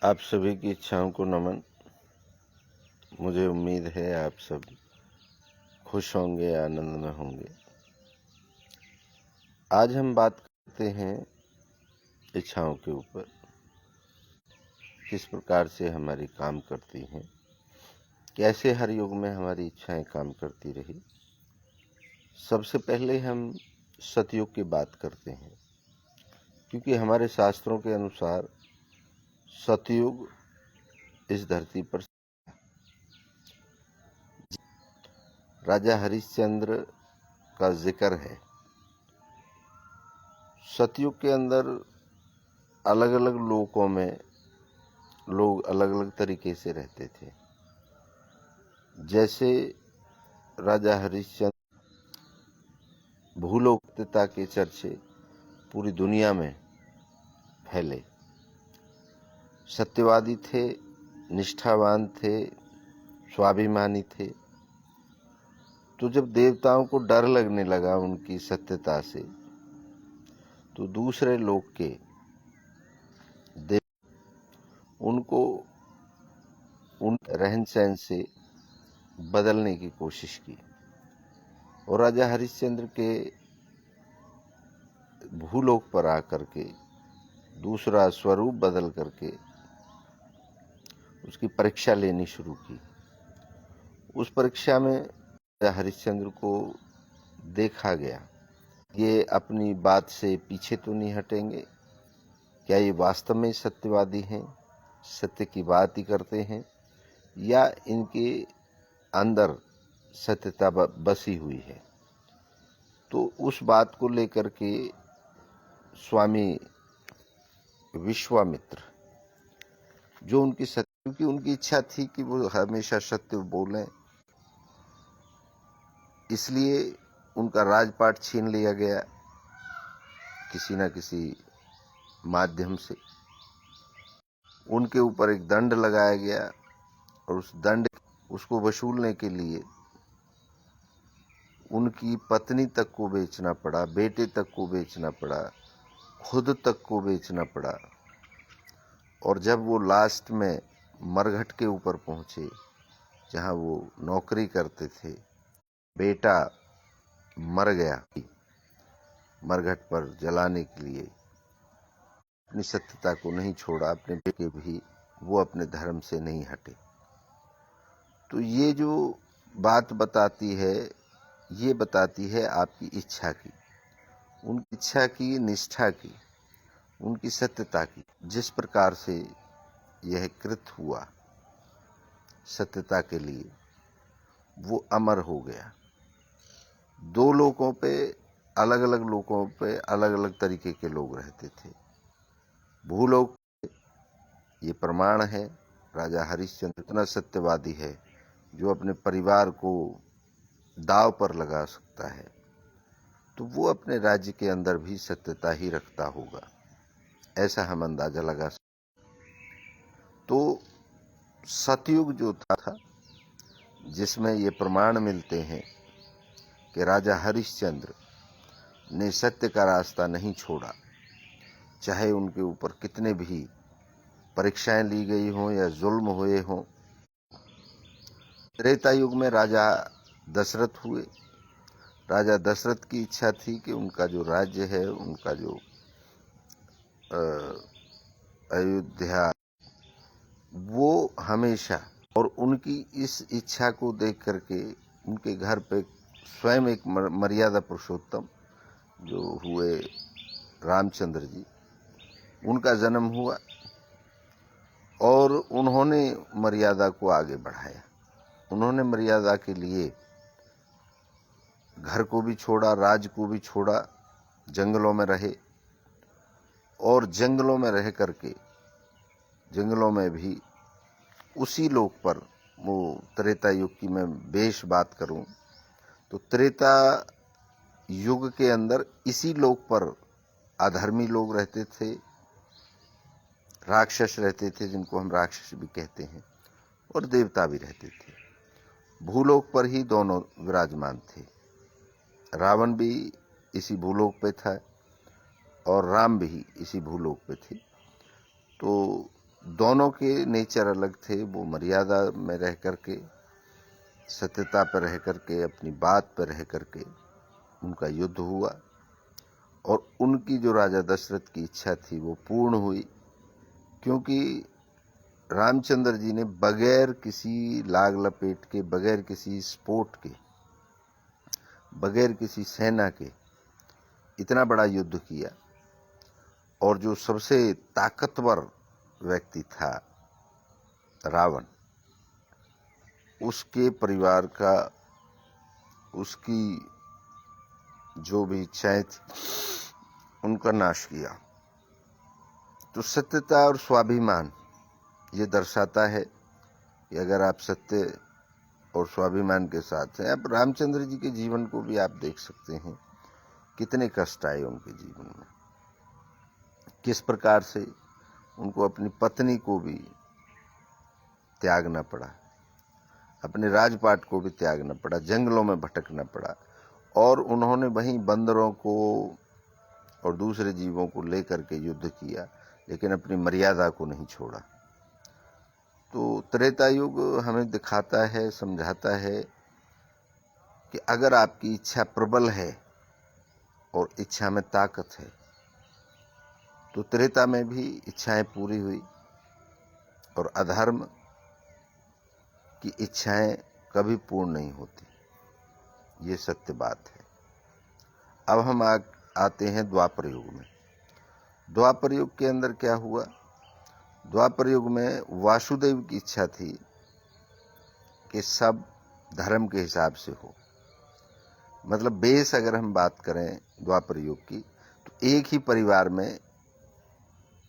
आप सभी की इच्छाओं को नमन। मुझे उम्मीद है आप सब खुश होंगे, आनंद में होंगे। आज हम बात करते हैं इच्छाओं के ऊपर, किस प्रकार से हमारी काम करती हैं, कैसे हर युग में हमारी इच्छाएं काम करती रही। सबसे पहले हम सतयुग की बात करते हैं, क्योंकि हमारे शास्त्रों के अनुसार सतयुग इस धरती पर राजा हरिश्चंद्र का जिक्र है। सतयुग के अंदर अलग अलग लोकों में लोग अलग अलग तरीके से रहते थे। जैसे राजा हरिश्चंद्र भूलोकता के चर्चे पूरी दुनिया में फैले। सत्यवादी थे, निष्ठावान थे, स्वाभिमानी थे। तो जब देवताओं को डर लगने लगा उनकी सत्यता से, तो दूसरे लोक के देव उनको उन रहन सहन से बदलने की कोशिश की और राजा हरिश्चंद्र के भूलोक पर आकर के दूसरा स्वरूप बदल करके उसकी परीक्षा लेनी शुरू की। उस परीक्षा में राजा हरिश्चंद्र को देखा गया, ये अपनी बात से पीछे तो नहीं हटेंगे। क्या ये वास्तव में सत्यवादी हैं, सत्य की बात ही करते हैं, या इनके अंदर सत्यता बसी हुई है। तो उस बात को लेकर के स्वामी विश्वामित्र, जो उनकी सत्य की उनकी इच्छा थी कि वो हमेशा सत्य बोलें, इसलिए उनका राजपाट छीन लिया गया किसी न किसी माध्यम से। उनके ऊपर एक दंड लगाया गया और उस दंड उसको वसूलने के लिए उनकी पत्नी तक को बेचना पड़ा, बेटे तक को बेचना पड़ा, खुद तक को बेचना पड़ा। और जब वो लास्ट में मरघट के ऊपर पहुंचे, जहां वो नौकरी करते थे, बेटा मर गया मरघट पर जलाने के लिए, अपनी सत्यता को नहीं छोड़ा, अपने बेटे भी वो अपने धर्म से नहीं हटे। तो ये जो बात बताती है, ये बताती है आपकी इच्छा की, उनकी इच्छा की, निष्ठा की, उनकी सत्यता की। जिस प्रकार से यह कृत हुआ सत्यता के लिए, वो अमर हो गया। दो लोगों पे, अलग अलग लोगों पे अलग अलग तरीके के लोग रहते थे। भूलोक ये प्रमाण है राजा हरिश्चंद्र इतना सत्यवादी है जो अपने परिवार को दांव पर लगा सकता है, तो वो अपने राज्य के अंदर भी सत्यता ही रखता होगा, ऐसा हम अंदाजा लगा सकते। तो सतयुग जो था, जिसमें ये प्रमाण मिलते हैं कि राजा हरिश्चंद्र ने सत्य का रास्ता नहीं छोड़ा, चाहे उनके ऊपर कितने भी परीक्षाएं ली गई हों या जुल्म हुए हों। त्रेता युग में राजा दशरथ हुए। राजा दशरथ की इच्छा थी कि उनका जो राज्य है, उनका जो अयोध्या, वो हमेशा, और उनकी इस इच्छा को देख करके उनके घर पे स्वयं एक मर्यादा पुरुषोत्तम जो हुए रामचंद्र जी, उनका जन्म हुआ और उन्होंने मर्यादा को आगे बढ़ाया। उन्होंने मर्यादा के लिए घर को भी छोड़ा, राज को भी छोड़ा, जंगलों में रहे और जंगलों में रह करके, जंगलों में भी उसी लोक पर, वो त्रेता युग की मैं बेश बात करूं तो त्रेता युग के अंदर इसी लोक पर अधर्मी लोग रहते थे, राक्षस रहते थे, जिनको हम राक्षस भी कहते हैं, और देवता भी रहते थे। भूलोक पर ही दोनों विराजमान थे। रावण भी इसी भूलोक पे था और राम भी इसी भूलोक पे थे। तो दोनों के नेचर अलग थे। वो मर्यादा में रह करके, सत्यता पर रह करके, अपनी बात पर रह करके उनका युद्ध हुआ और उनकी जो राजा दशरथ की इच्छा थी वो पूर्ण हुई, क्योंकि रामचंद्र जी ने बगैर किसी लाग लपेट के, बगैर किसी स्पोर्ट के, बगैर किसी सेना के इतना बड़ा युद्ध किया। और जो सबसे ताकतवर व्यक्ति था रावण, उसके परिवार का, उसकी जो भी इच्छाएं थी उनका नाश किया। तो सत्यता और स्वाभिमान ये दर्शाता है कि अगर आप सत्य और स्वाभिमान के साथ हैं। अब रामचंद्र जी के जीवन को भी आप देख सकते हैं, कितने कष्ट आए उनके जीवन में, किस प्रकार से उनको अपनी पत्नी को भी त्यागना पड़ा, अपने राजपाट को भी त्यागना पड़ा, जंगलों में भटकना पड़ा, और उन्होंने वहीं बंदरों को और दूसरे जीवों को लेकर के युद्ध किया, लेकिन अपनी मर्यादा को नहीं छोड़ा। तो त्रेता युग हमें दिखाता है, समझाता है कि अगर आपकी इच्छा प्रबल है और इच्छा में ताकत है, तो त्रेता में भी इच्छाएं पूरी हुई और अधर्म की इच्छाएं कभी पूर्ण नहीं होती। ये सत्य बात है। अब हम आते हैं द्वापर युग में। द्वापर युग के अंदर क्या हुआ? द्वापर युग में वासुदेव की इच्छा थी कि सब धर्म के हिसाब से हो। मतलब बेस अगर हम बात करें द्वापर युग की, तो एक ही परिवार में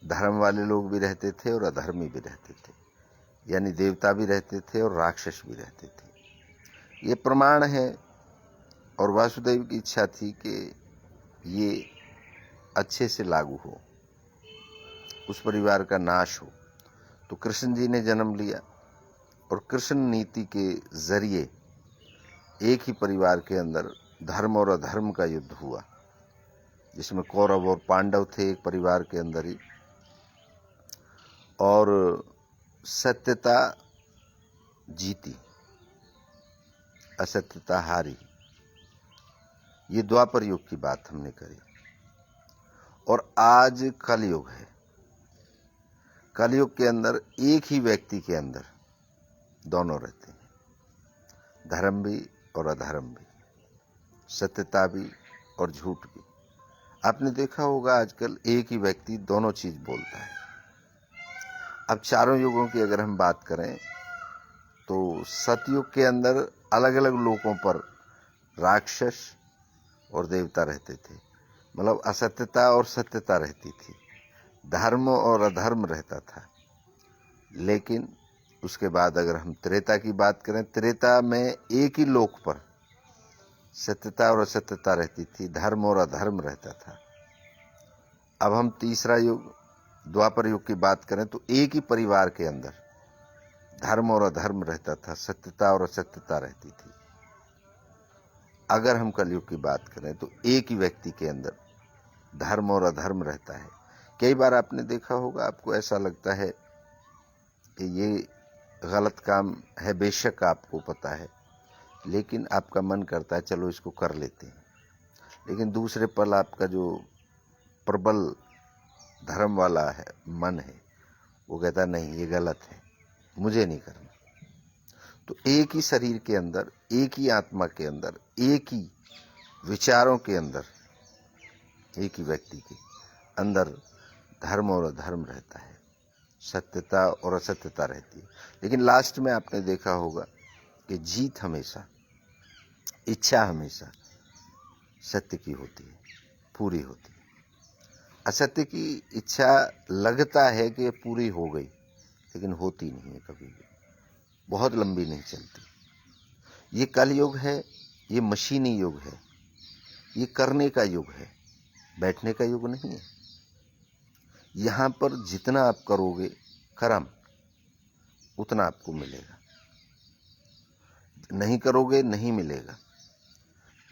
धर्म वाले लोग भी रहते थे और अधर्मी भी रहते थे, यानी देवता भी रहते थे और राक्षस भी रहते थे। ये प्रमाण है। और वासुदेव की इच्छा थी कि ये अच्छे से लागू हो, उस परिवार का नाश हो। तो कृष्ण जी ने जन्म लिया और कृष्ण नीति के जरिए एक ही परिवार के अंदर धर्म और अधर्म का युद्ध हुआ, जिसमें कौरव और पांडव थे एक परिवार के अंदर ही, और सत्यता जीती, असत्यता हारी। ये द्वापर युग की बात हमने करी। और आज कलयुग है। कलयुग के अंदर एक ही व्यक्ति के अंदर दोनों रहते हैं, धर्म भी और अधर्म भी, सत्यता भी और झूठ भी। आपने देखा होगा आजकल एक ही व्यक्ति दोनों चीज बोलता है। अब चारों युगों की अगर हम बात करें तो सतयुग के अंदर अलग अलग लोगों पर राक्षस और देवता रहते थे, मतलब असत्यता और सत्यता रहती थी, धर्म और अधर्म रहता था। लेकिन उसके बाद अगर हम त्रेता की बात करें, त्रेता में एक ही लोक पर सत्यता और असत्यता रहती थी, धर्म और अधर्म रहता था। अब हम तीसरा युग द्वापर युग की बात करें तो एक ही परिवार के अंदर धर्म और अधर्म रहता था, सत्यता और असत्यता रहती थी। अगर हम कलयुग की बात करें तो एक ही व्यक्ति के अंदर धर्म और अधर्म रहता है। कई बार आपने देखा होगा, आपको ऐसा लगता है कि ये गलत काम है, बेशक आपको पता है, लेकिन आपका मन करता है चलो इसको कर लेते हैं। लेकिन दूसरे पल आपका जो प्रबल धर्म वाला है मन है, वो कहता नहीं ये गलत है, मुझे नहीं करना। तो एक ही शरीर के अंदर, एक ही आत्मा के अंदर, एक ही विचारों के अंदर, एक ही व्यक्ति के अंदर धर्म और अधर्म रहता है, सत्यता और असत्यता रहती है। लेकिन लास्ट में आपने देखा होगा कि जीत हमेशा, इच्छा हमेशा सत्य की होती है, पूरी होती है। असत्य की इच्छा लगता है कि पूरी हो गई, लेकिन होती नहीं है कभी भी, बहुत लंबी नहीं चलती। ये कलयुग है, ये मशीनी युग है, ये करने का युग है, बैठने का युग नहीं है। यहाँ पर जितना आप करोगे कर्म, उतना आपको मिलेगा, नहीं करोगे नहीं मिलेगा।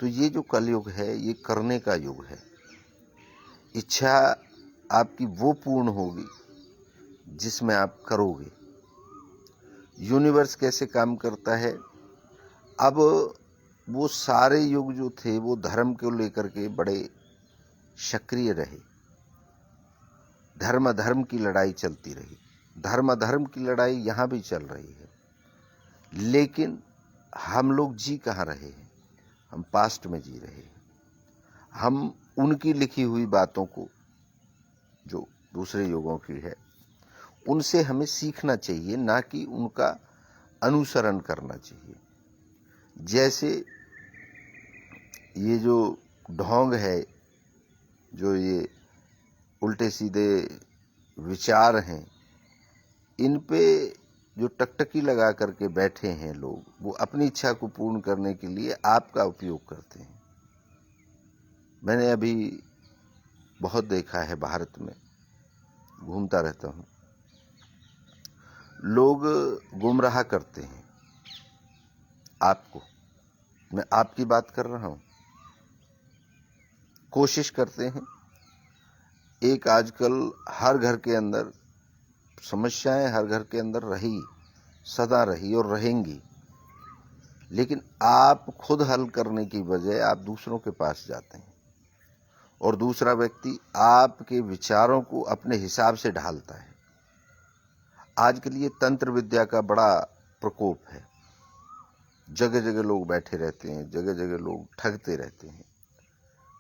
तो ये जो कलयुग है ये करने का युग है। इच्छा आपकी वो पूर्ण होगी जिसमें आप करोगे। यूनिवर्स कैसे काम करता है? अब वो सारे युग जो थे वो धर्म को लेकर के बड़े सक्रिय रहे, धर्म अधर्म की लड़ाई चलती रही, धर्म अधर्म की लड़ाई यहाँ भी चल रही है। लेकिन हम लोग जी कहाँ रहे हैं? हम पास्ट में जी रहे हैं। हम उनकी लिखी हुई बातों को, जो दूसरे युगों की है, उनसे हमें सीखना चाहिए, ना कि उनका अनुसरण करना चाहिए। जैसे ये जो ढोंग है, जो ये उल्टे सीधे विचार हैं, इन पे जो टकटकी लगा करके बैठे हैं लोग, वो अपनी इच्छा को पूर्ण करने के लिए आपका उपयोग करते हैं। मैंने अभी बहुत देखा है, भारत में घूमता रहता हूँ, लोग गुमराह करते हैं आपको। मैं आपकी बात कर रहा हूँ। कोशिश करते हैं। एक आजकल हर घर के अंदर समस्याएं, हर घर के अंदर रही, सदा रही और रहेंगी, लेकिन आप खुद हल करने की बजाय आप दूसरों के पास जाते हैं और दूसरा व्यक्ति आपके विचारों को अपने हिसाब से ढालता है। आजकल ये तंत्र विद्या का बड़ा प्रकोप है। जगह जगह लोग बैठे रहते हैं, जगह जगह लोग ठगते रहते हैं,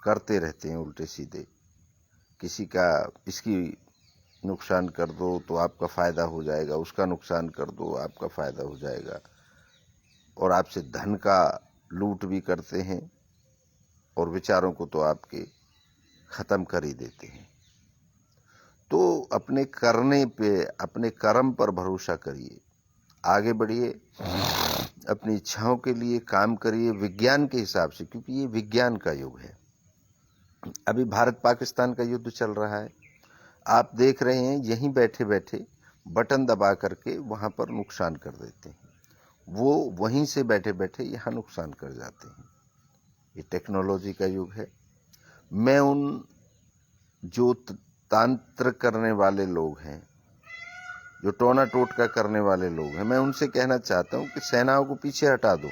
करते रहते हैं उल्टे सीधे। किसी का इसकी नुकसान कर दो तो आपका फायदा हो जाएगा, उसका नुकसान कर दो आपका फायदा हो जाएगा, और आपसे धन का लूट भी करते हैं और विचारों को तो आपके खत्म कर ही देते हैं। तो अपने करने पे, अपने कर्म पर भरोसा करिए, आगे बढ़िए, अपनी इच्छाओं के लिए काम करिए विज्ञान के हिसाब से, क्योंकि ये विज्ञान का युग है। अभी भारत पाकिस्तान का युद्ध चल रहा है, आप देख रहे हैं, यहीं बैठे बैठे बटन दबा करके वहां पर नुकसान कर देते हैं। वो वहीं से बैठे बैठे यहाँ नुकसान कर जाते हैं। ये टेक्नोलॉजी का युग है। मैं उन जो तांत्र करने वाले लोग हैं, जो टोना टोटका करने वाले लोग हैं, मैं उनसे कहना चाहता हूं कि सेनाओं को पीछे हटा दो।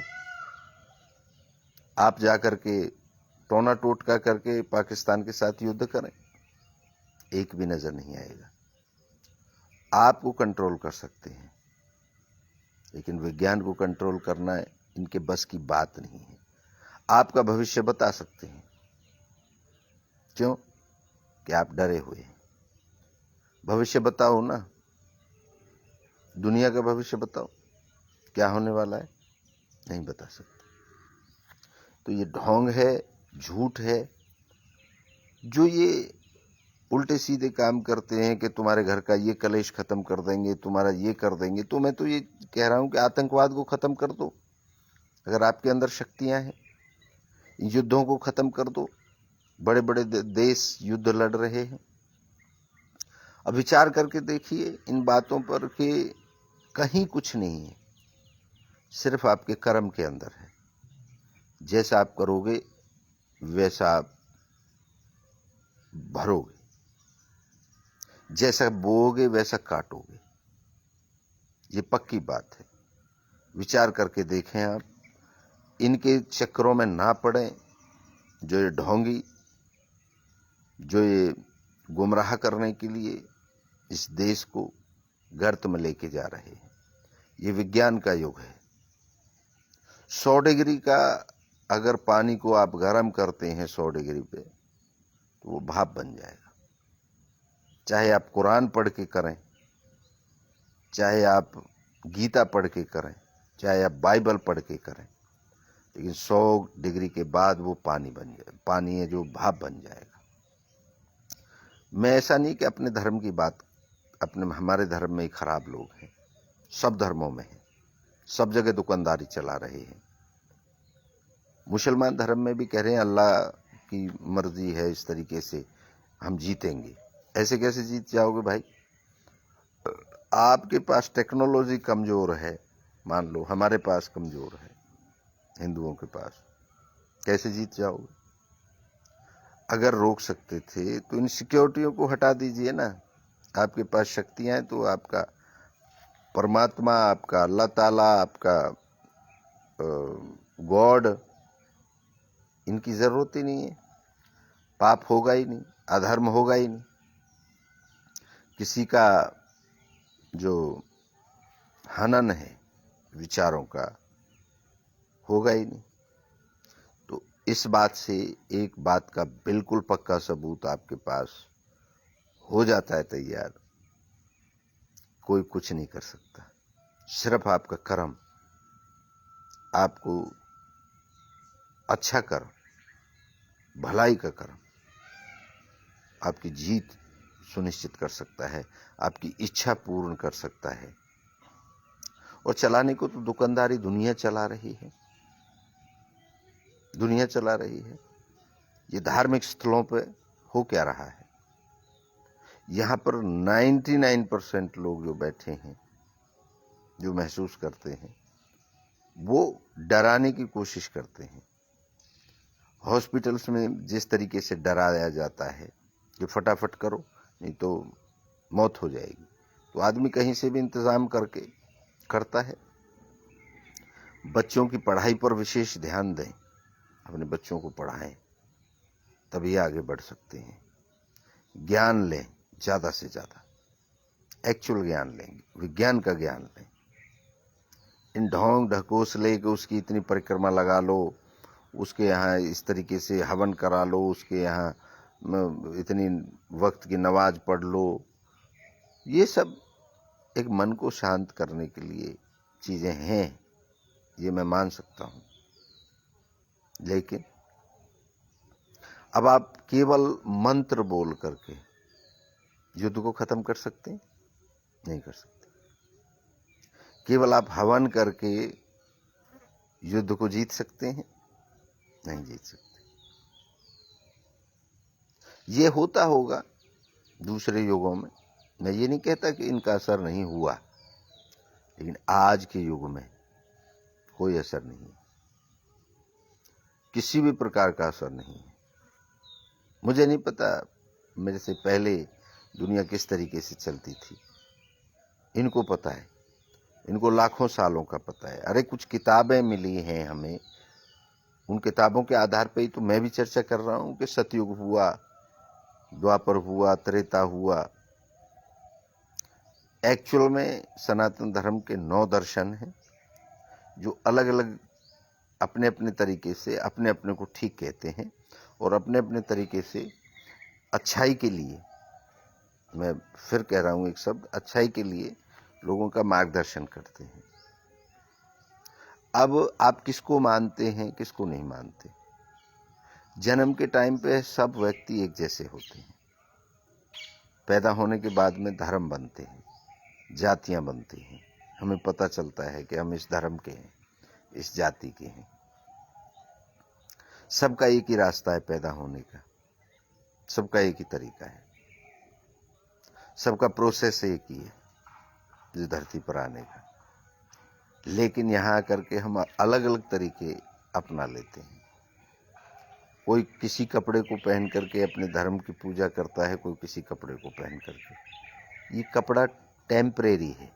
आप जाकर के टोना टोटका करके पाकिस्तान के साथ युद्ध करें, एक भी नजर नहीं आएगा। आपको कंट्रोल कर सकते हैं, लेकिन विज्ञान को कंट्रोल करना इनके बस की बात नहीं है। आपका भविष्य बता सकते हैं, क्यों कि आप डरे हुए हैं। भविष्य बताओ ना, दुनिया का भविष्य बताओ, क्या होने वाला है, नहीं बता सकते। तो ये ढोंग है, झूठ है। जो ये उल्टे सीधे काम करते हैं कि तुम्हारे घर का ये कलेश खत्म कर देंगे, तुम्हारा ये कर देंगे, तो मैं तो ये कह रहा हूं कि आतंकवाद को खत्म कर दो। अगर आपके अंदर शक्तियां हैं, युद्धों को खत्म कर दो। बड़े बड़े देश युद्ध लड़ रहे हैं। अब विचार करके देखिए इन बातों पर कि कहीं कुछ नहीं है, सिर्फ आपके कर्म के अंदर है। जैसा आप करोगे वैसा आप भरोगे, जैसा बोओगे वैसा काटोगे। ये पक्की बात है। विचार करके देखें आप, इनके चक्करों में ना पड़ें, जो ये ढोंगी, जो ये गुमराह करने के लिए इस देश को गर्त में लेके जा रहे हैं। ये विज्ञान का युग है। 100 डिग्री का अगर पानी को आप गर्म करते हैं 100 डिग्री पे, तो वो भाप बन जाएगा। चाहे आप कुरान पढ़ के करें, चाहे आप गीता पढ़ के करें, चाहे आप बाइबल पढ़ के करें, लेकिन 100 डिग्री के बाद वो पानी बन जाए, पानी है जो भाप बन जाएगा। मैं ऐसा नहीं कि अपने धर्म की बात, हमारे धर्म में ही खराब लोग हैं, सब धर्मों में हैं, सब जगह दुकानदारी चला रहे हैं। मुसलमान धर्म में भी कह रहे हैं अल्लाह की मर्जी है, इस तरीके से हम जीतेंगे। ऐसे कैसे जीत जाओगे भाई? आपके पास टेक्नोलॉजी कमजोर है, मान लो हमारे पास कमजोर है, हिंदुओं के पास, कैसे जीत जाओगे? अगर रोक सकते थे तो इन सिक्योरिटियों को हटा दीजिए ना, आपके पास शक्तियां हैं तो आपका परमात्मा, आपका अल्लाह ताला, आपका गॉड, इनकी ज़रूरत ही नहीं है। पाप होगा ही नहीं, अधर्म होगा ही नहीं, किसी का जो हनन है विचारों का होगा ही नहीं। तो इस बात से एक बात का बिल्कुल पक्का सबूत आपके पास हो जाता है तैयार, कोई कुछ नहीं कर सकता, सिर्फ आपका कर्म, आपको अच्छा कर्म, भलाई का कर्म आपकी जीत सुनिश्चित कर सकता है, आपकी इच्छा पूर्ण कर सकता है। और चलाने को तो दुकानदारी दुनिया चला रही है, दुनिया चला रही है। ये धार्मिक स्थलों पे हो क्या रहा है? यहाँ पर 99% लोग जो बैठे हैं, जो महसूस करते हैं, वो डराने की कोशिश करते हैं। हॉस्पिटल्स में जिस तरीके से डराया जाता है कि फटाफट करो नहीं तो मौत हो जाएगी, तो आदमी कहीं से भी इंतजाम करके करता है। बच्चों की पढ़ाई पर विशेष ध्यान दें, अपने बच्चों को पढ़ाएं, तभी आगे बढ़ सकते हैं। ज्ञान लें, ज़्यादा से ज़्यादा एक्चुअल ज्ञान लेंगे, विज्ञान का ज्ञान लें। इन ढोंग ढकोस ले के उसकी इतनी परिक्रमा लगा लो, उसके यहाँ इस तरीके से हवन करा लो, उसके यहाँ इतनी वक्त की नमाज पढ़ लो, ये सब एक मन को शांत करने के लिए चीज़ें हैं, ये मैं मान सकता हूँ। लेकिन अब आप केवल मंत्र बोल करके युद्ध को खत्म कर सकते हैं? नहीं कर सकते। केवल आप हवन करके युद्ध को जीत सकते हैं? नहीं जीत सकते। ये होता होगा दूसरे युगों में, मैं ये नहीं कहता कि इनका असर नहीं हुआ, लेकिन आज के युग में कोई असर नहीं है, किसी भी प्रकार का असर नहीं है। मुझे नहीं पता मेरे से पहले दुनिया किस तरीके से चलती थी, इनको पता है, इनको लाखों सालों का पता है। अरे कुछ किताबें मिली हैं हमें, उन किताबों के आधार पर ही तो मैं भी चर्चा कर रहा हूं कि सतयुग हुआ, द्वापर हुआ, त्रेता हुआ। एक्चुअल में सनातन धर्म के 9 दर्शन हैं, जो अलग अलग अपने अपने तरीके से अपने अपने को ठीक कहते हैं और अपने अपने तरीके से अच्छाई के लिए, मैं फिर कह रहा हूं एक शब्द, अच्छाई के लिए लोगों का मार्गदर्शन करते हैं। अब आप किसको मानते हैं, किसको नहीं मानते? जन्म के टाइम पे सब व्यक्ति एक जैसे होते हैं, पैदा होने के बाद में धर्म बनते हैं, जातियां बनती हैं, हमें पता चलता है कि हम इस धर्म के हैं, इस जाति के हैं। सबका एक ही रास्ता है पैदा होने का, सबका एक ही तरीका है, सबका प्रोसेस एक ही है इस धरती पर आने का। लेकिन यहाँ आकर के हम अलग अलग तरीके अपना लेते हैं। कोई किसी कपड़े को पहन करके अपने धर्म की पूजा करता है, कोई किसी कपड़े को पहन करके। ये कपड़ा टेम्परेरी है,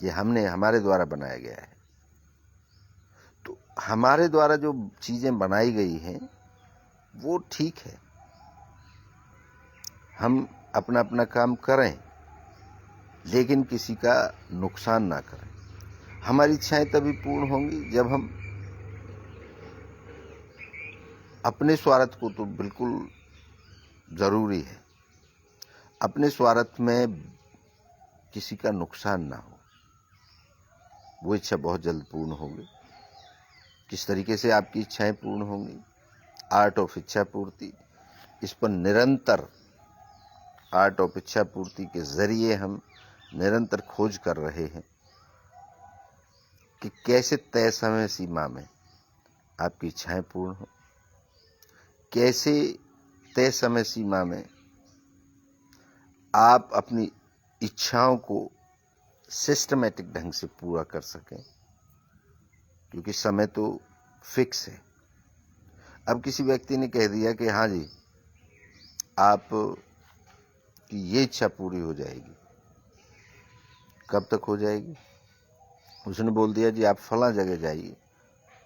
ये हमारे द्वारा बनाया गया है। तो हमारे द्वारा जो चीज़ें बनाई गई हैं वो ठीक है, हम अपना अपना काम करें, लेकिन किसी का नुकसान ना करें। हमारी इच्छाएं तभी पूर्ण होंगी जब हम अपने स्वार्थ को, तो बिल्कुल ज़रूरी है, अपने स्वार्थ में किसी का नुकसान ना हो, वो इच्छा बहुत जल्द पूर्ण होगी। किस तरीके से आपकी इच्छाएं पूर्ण होंगी? आर्ट ऑफ इच्छा पूर्ति, इस पर निरंतर, आर्ट ऑफ इच्छा पूर्ति के जरिए हम निरंतर खोज कर रहे हैं कि कैसे तय समय सीमा में आपकी इच्छाएं पूर्ण हो, कैसे तय समय सीमा में आप अपनी इच्छाओं को सिस्टमैटिक ढंग से पूरा कर सकें, क्योंकि समय तो फिक्स है। अब किसी व्यक्ति ने कह दिया कि हाँ जी, आप कि ये इच्छा पूरी हो जाएगी। कब तक हो जाएगी? उसने बोल दिया जी आप फला जगह जाइए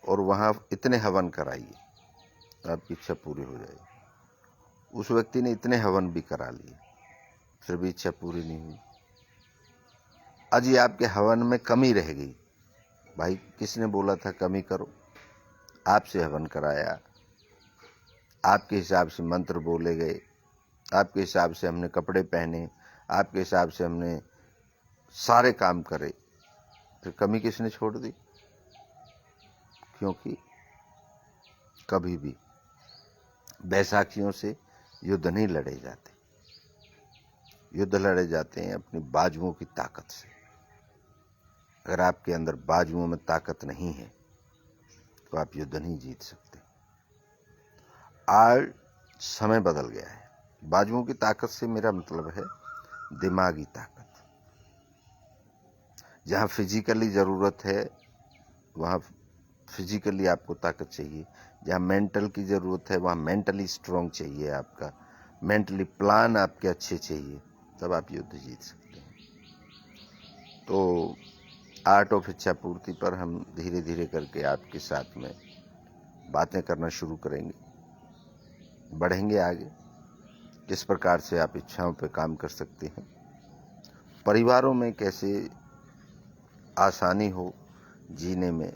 और वहाँ इतने हवन कराइए, आपकी इच्छा पूरी हो जाएगी। उस व्यक्ति ने इतने हवन भी करा लिए, फिर भी इच्छा पूरी नहीं हुई। आज ये आपके हवन में कमी रह गई। भाई किसने बोला था कमी करो? आपसे हवन कराया, आपके हिसाब से मंत्र बोले गए, आपके हिसाब से हमने कपड़े पहने, आपके हिसाब से हमने सारे काम करे, फिर कमी किसने छोड़ दी? क्योंकि कभी भी बैसाखियों से युद्ध नहीं लड़े जाते। युद्ध लड़े जाते हैं अपनी बाजुओं की ताकत से। अगर आपके अंदर बाजुओं में ताकत नहीं है तो आप युद्ध नहीं जीत सकते। आज समय बदल गया है। बाजुओं की ताकत से मेरा मतलब है दिमागी ताकत। जहाँ फिजिकली ज़रूरत है वहाँ फिजिकली आपको ताकत चाहिए। जहाँ मेंटल की ज़रूरत है वहाँ मेंटली स्ट्रांग चाहिए, आपका मेंटली प्लान आपके अच्छे चाहिए, तब आप युद्ध जीत सकते हैं। तो आर्ट ऑफ इच्छा पूर्ति पर हम धीरे धीरे करके आपके साथ में बातें करना शुरू करेंगे, बढ़ेंगे आगे। किस प्रकार से आप इच्छाओं पे काम कर सकते हैं, परिवारों में कैसे आसानी हो जीने में,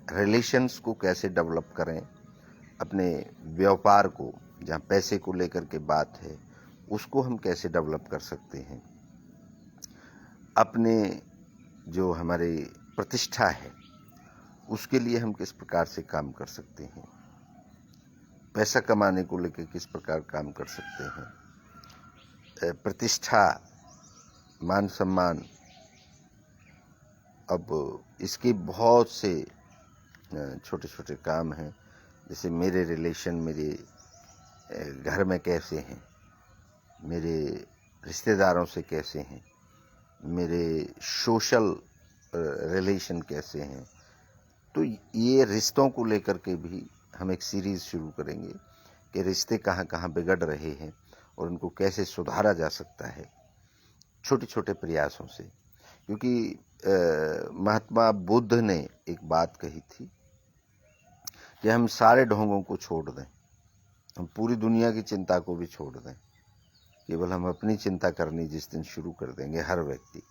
रिलेशंस को कैसे डेवलप करें, अपने व्यापार को, जहाँ पैसे को लेकर के बात है, उसको हम कैसे डेवलप कर सकते हैं, अपने जो हमारी प्रतिष्ठा है उसके लिए हम किस प्रकार से काम कर सकते हैं, पैसा कमाने को लेकर किस प्रकार काम कर सकते हैं, प्रतिष्ठा, मान सम्मान। अब इसके बहुत से छोटे छोटे काम हैं, जैसे मेरे रिलेशन मेरे घर में कैसे हैं, मेरे रिश्तेदारों से कैसे हैं, मेरे सोशल रिलेशन कैसे हैं। तो ये रिश्तों को लेकर के भी हम एक सीरीज़ शुरू करेंगे कि रिश्ते कहाँ कहाँ बिगड़ रहे हैं और उनको कैसे सुधारा जा सकता है छोटे छोटे प्रयासों से। क्योंकि महात्मा बुद्ध ने एक बात कही थी कि हम सारे ढोंगों को छोड़ दें, हम पूरी दुनिया की चिंता को भी छोड़ दें, केवल हम अपनी चिंता करनी जिस दिन शुरू कर देंगे, हर व्यक्ति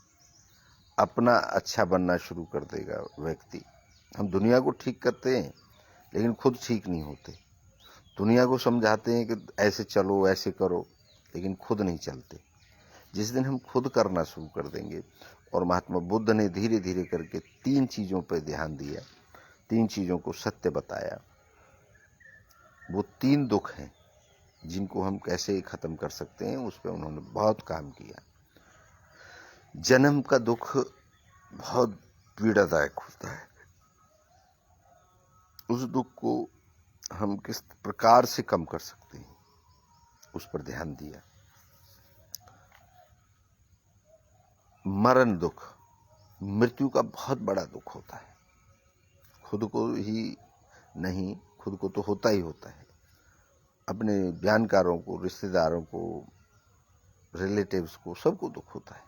अपना अच्छा बनना शुरू कर देगा। व्यक्ति, हम दुनिया को ठीक करते हैं लेकिन खुद ठीक नहीं होते। दुनिया को समझाते हैं कि ऐसे चलो ऐसे करो, लेकिन खुद नहीं चलते। जिस दिन हम खुद करना शुरू कर देंगे, और महात्मा बुद्ध ने धीरे धीरे करके 3 चीज़ों पर ध्यान दिया, 3 चीज़ों को सत्य बताया। वो 3 दुख हैं जिनको हम कैसे ख़त्म कर सकते हैं, उस पर उन्होंने बहुत काम किया। जन्म का दुख बहुत पीड़ादायक होता है, उस दुख को हम किस प्रकार से कम कर सकते हैं उस पर ध्यान दिया। मरण दुख, मृत्यु का बहुत बड़ा दुख होता है। खुद को ही नहीं, खुद को तो होता ही होता है, अपने बयानकारों को, रिश्तेदारों को, रिलेटिव्स को, सबको दुख होता है।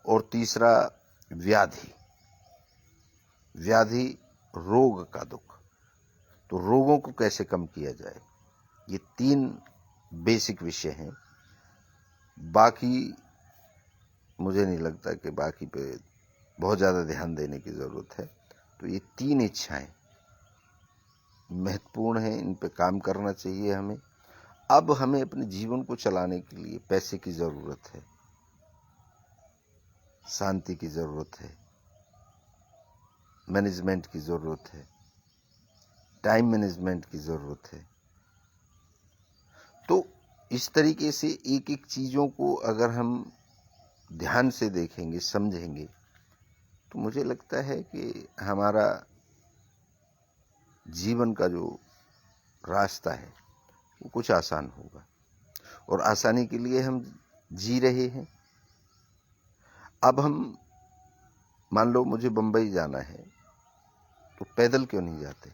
और तीसरा व्याधि, व्याधि रोग का दुख। तो रोगों को कैसे कम किया जाए, ये 3 बेसिक विषय हैं। बाकी मुझे नहीं लगता कि बाकी पे बहुत ज़्यादा ध्यान देने की ज़रूरत है। तो ये 3 इच्छाएं महत्वपूर्ण हैं, इन पे काम करना चाहिए हमें। अब हमें अपने जीवन को चलाने के लिए पैसे की ज़रूरत है, शांति की ज़रूरत है, मैनेजमेंट की ज़रूरत है, टाइम मैनेजमेंट की ज़रूरत है। तो इस तरीके से एक एक चीज़ों को अगर हम ध्यान से देखेंगे, समझेंगे, तो मुझे लगता है कि हमारा जीवन का जो रास्ता है वो कुछ आसान होगा। और आसानी के लिए हम जी रहे हैं। अब हम मान लो मुझे बम्बई जाना है, तो पैदल क्यों नहीं जाते?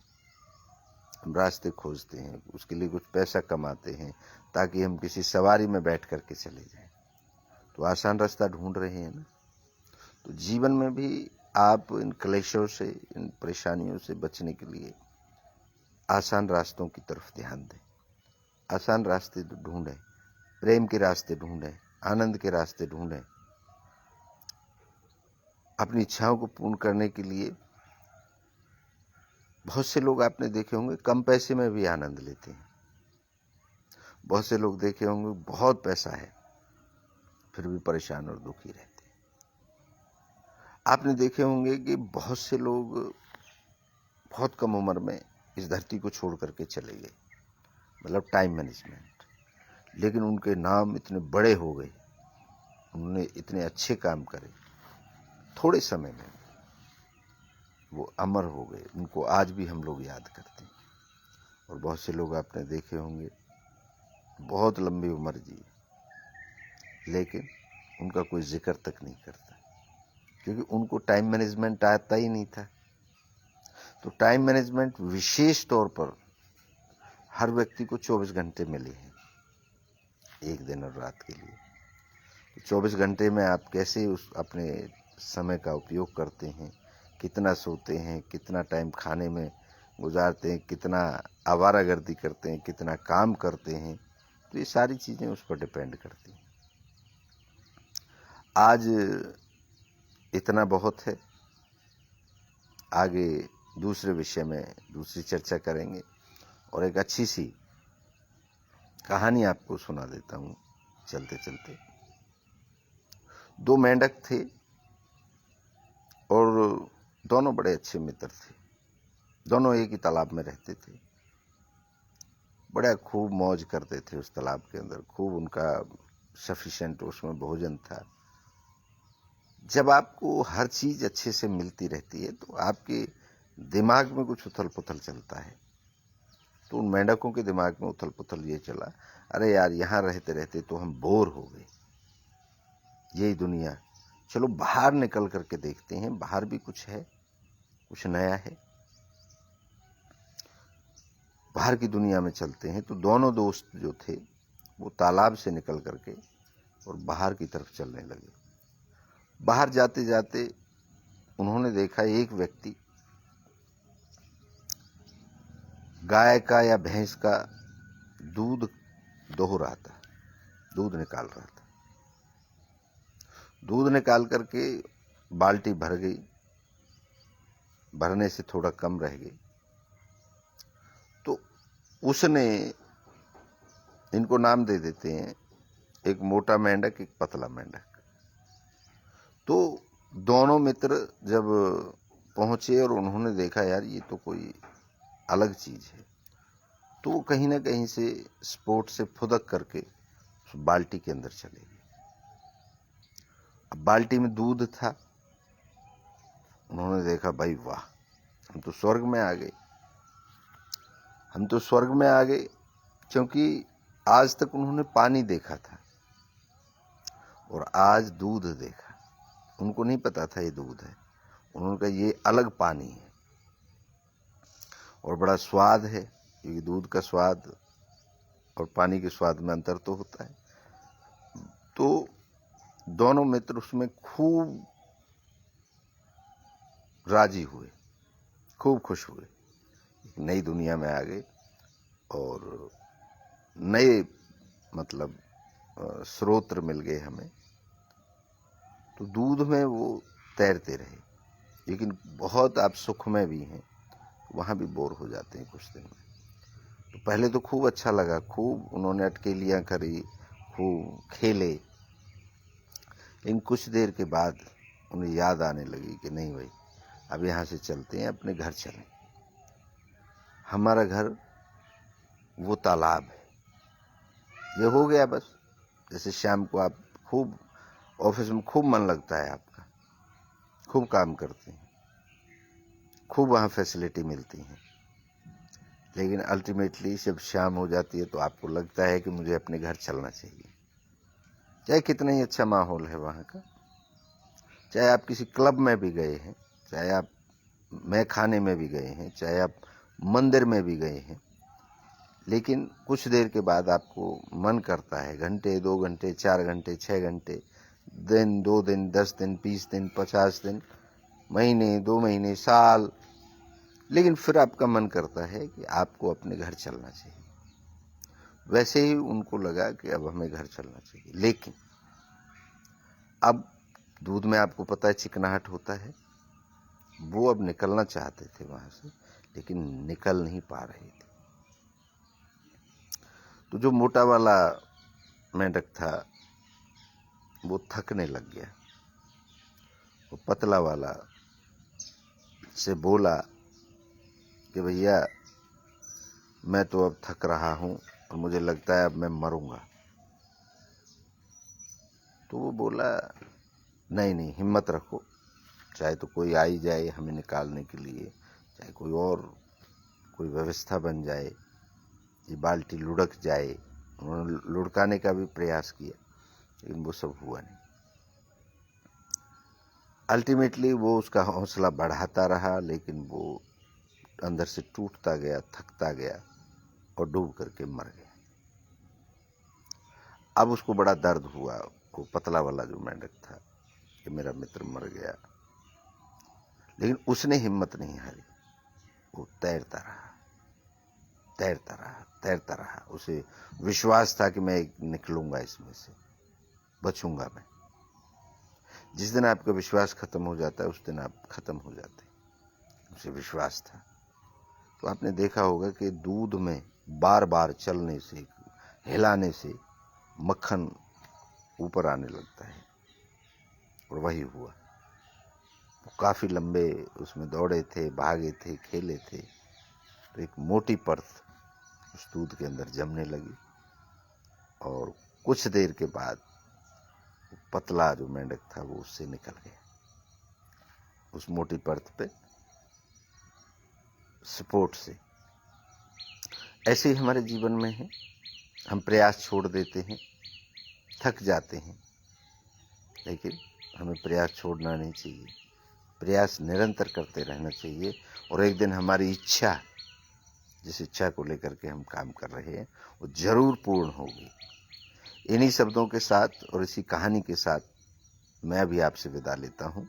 हम रास्ते खोजते हैं, उसके लिए कुछ पैसा कमाते हैं, ताकि हम किसी सवारी में बैठ करके चले जाएं। तो आसान रास्ता ढूंढ रहे हैं ना। तो जीवन में भी आप इन क्लेशों से, इन परेशानियों से बचने के लिए आसान रास्तों की तरफ ध्यान दें। आसान रास्ते ढूंढें, प्रेम के रास्ते ढूंढें, आनंद के रास्ते ढूंढें। अपनी इच्छाओं को पूर्ण करने के लिए बहुत से लोग आपने देखे होंगे कम पैसे में भी आनंद लेते हैं। बहुत से लोग देखे होंगे बहुत पैसा है फिर भी परेशान और दुखी रहते हैं। आपने देखे होंगे कि बहुत से लोग बहुत कम उम्र में इस धरती को छोड़ करके चले गए, मतलब टाइम मैनेजमेंट, लेकिन उनके नाम इतने बड़े हो गए, उन्होंने इतने अच्छे काम करे, थोड़े समय में वो अमर हो गए। उनको आज भी हम लोग याद करते हैं। और बहुत से लोग आपने देखे होंगे बहुत लंबी उम्र जी, लेकिन उनका कोई जिक्र तक नहीं करता, क्योंकि उनको टाइम मैनेजमेंट आता ही नहीं था। तो टाइम मैनेजमेंट विशेष तौर पर हर व्यक्ति को 24 घंटे मिले हैं, एक दिन और रात के लिए। तो 24 घंटे में आप कैसे उस अपने समय का उपयोग करते हैं, कितना सोते हैं, कितना टाइम खाने में गुजारते हैं, कितना आवारागर्दी करते हैं, कितना काम करते हैं, तो ये सारी चीज़ें उस पर डिपेंड करती हैं। आज इतना बहुत है, आगे दूसरे विषय में दूसरी चर्चा करेंगे। और एक अच्छी सी कहानी आपको सुना देता हूँ चलते चलते। दो मेंढक थे और दोनों बड़े अच्छे मित्र थे। दोनों एक ही तालाब में रहते थे, बड़ा खूब मौज करते थे उस तालाब के अंदर, खूब उनका सफिशिएंट उसमें भोजन था। जब आपको हर चीज अच्छे से मिलती रहती है तो आपके दिमाग में कुछ उथल पुथल चलता है। तो उन मेंढकों के दिमाग में उथल पुथल ये चला, अरे यार यहाँ रहते रहते तो हम बोर हो गए, यही दुनिया, चलो बाहर निकल करके देखते हैं, बाहर भी कुछ है, कुछ नया है, बाहर की दुनिया में चलते हैं। तो दोनों दोस्त जो थे वो तालाब से निकल करके और बाहर की तरफ चलने लगे। बाहर जाते जाते उन्होंने देखा एक व्यक्ति गाय का या भैंस का दूध दोह रहा था, दूध निकाल रहा था। दूध निकाल करके बाल्टी भर गई, भरने से थोड़ा कम रह गई। तो उसने, इनको नाम दे देते हैं, एक मोटा मेंढक, एक पतला मेंढक। तो दोनों मित्र जब पहुंचे और उन्होंने देखा यार ये तो कोई अलग चीज है, तो वो कहीं ना कहीं से स्पोर्ट से फुदक करके उस बाल्टी के अंदर चले गए। अब बाल्टी में दूध था। उन्होंने देखा भाई वाह, हम तो स्वर्ग में आ गए, हम तो स्वर्ग में आ गए, क्योंकि आज तक उन्होंने पानी देखा था और आज दूध देखा। उनको नहीं पता था ये दूध है, उन्होंने कहा ये अलग पानी है और बड़ा स्वाद है, क्योंकि दूध का स्वाद और पानी के स्वाद में अंतर तो होता है। तो दोनों मित्र उसमें खूब राजी हुए, खूब खुश हुए, एक नई दुनिया में आ गए और नए मतलब स्रोत मिल गए हमें। तो दूध में वो तैरते रहे, लेकिन बहुत आप सुख में भी हैं, वहाँ भी बोर हो जाते हैं कुछ दिन में। तो पहले तो खूब अच्छा लगा, खूब उन्होंने अटकेलियाँ करी, खूब खेले, लेकिन कुछ देर के बाद उन्हें याद आने लगी कि नहीं भाई, अब यहाँ से चलते हैं, अपने घर चलें। हमारा घर वो तालाब है, ये हो गया बस। जैसे शाम को आप खूब ऑफिस में खूब मन लगता है आपका, खूब काम करते हैं, खूब वहाँ फैसिलिटी मिलती हैं, लेकिन अल्टीमेटली जब शाम हो जाती है तो आपको लगता है कि मुझे अपने घर चलना चाहिए। चाहे कितना ही अच्छा माहौल है वहाँ का, चाहे आप किसी क्लब में भी गए हैं, चाहे आप मैं खाने में भी गए हैं, चाहे आप मंदिर में भी गए हैं, लेकिन कुछ देर के बाद आपको मन करता है, घंटे, 2 घंटे, 4 घंटे, 6 घंटे, दिन, 2 दिन, 10 दिन, 20 दिन, 50 दिन, महीने, 2 महीने, साल, लेकिन फिर आपका मन करता है कि आपको अपने घर चलना चाहिए। वैसे ही उनको लगा कि अब हमें घर चलना चाहिए, लेकिन अब दूध में आपको पता है चिकनाहट होता है। वो अब निकलना चाहते थे वहां से, लेकिन निकल नहीं पा रहे थे। तो जो मोटा वाला मेंढक था वो थकने लग गया। वो पतला वाला से बोला कि भैया मैं तो अब थक रहा हूं और मुझे लगता है अब मैं मरूंगा। तो वो बोला नहीं नहीं, हिम्मत रखो, चाहे तो कोई आ ही जाए हमें निकालने के लिए, चाहे कोई व्यवस्था बन जाए, ये बाल्टी लुढ़क जाए। उन्होंने लुढ़काने का भी प्रयास किया, लेकिन वो सब हुआ नहीं। अल्टीमेटली वो उसका हौसला बढ़ाता रहा, लेकिन वो अंदर से टूटता गया, थकता गया और डूब करके मर गया। अब उसको बड़ा दर्द हुआ, वो पतला वाला जो मेंढक था, कि मेरा मित्र मर गया, लेकिन उसने हिम्मत नहीं हारी। वो तैरता रहा, तैरता रहा, तैरता रहा। उसे विश्वास था कि मैं निकलूंगा इसमें से, बचूंगा मैं। जिस दिन आपका विश्वास खत्म हो जाता है उस दिन आप खत्म हो जाते हैं। उसे विश्वास था। तो आपने देखा होगा कि दूध में बार बार चलने से, हिलाने से मक्खन ऊपर आने लगता है, और वही हुआ। वो काफी लंबे उसमें दौड़े थे, भागे थे, खेले थे, तो एक मोटी परत उस दूध के अंदर जमने लगी, और कुछ देर के बाद पतला जो मेंढक था वो उससे निकल गया। उस मोटी परत पे सपोर्ट से। ऐसे ही हमारे जीवन में है, हम प्रयास छोड़ देते हैं, थक जाते हैं, लेकिन हमें प्रयास छोड़ना नहीं चाहिए। प्रयास निरंतर करते रहना चाहिए, और एक दिन हमारी इच्छा, जिस इच्छा को लेकर के हम काम कर रहे हैं, वो जरूर पूर्ण होगी। इन्हीं शब्दों के साथ और इसी कहानी के साथ मैं भी आपसे विदा लेता हूँ,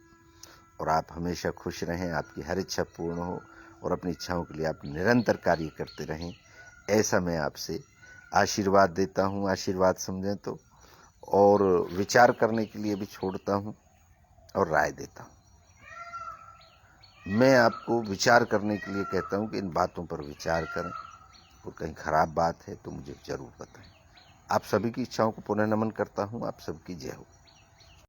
और आप हमेशा खुश रहें, आपकी हर इच्छा पूर्ण हो, और अपनी इच्छाओं के लिए आप निरंतर कार्य करते रहें, ऐसा मैं आपसे आशीर्वाद देता हूँ। आशीर्वाद समझें तो, और विचार करने के लिए भी छोड़ता हूँ और राय देता हूँ। मैं आपको विचार करने के लिए कहता हूँ कि इन बातों पर विचार करें, और कहीं खराब बात है तो मुझे जरूर बताएं। आप सभी की इच्छाओं को पुनः नमन करता हूँ। आप सबकी जय हो।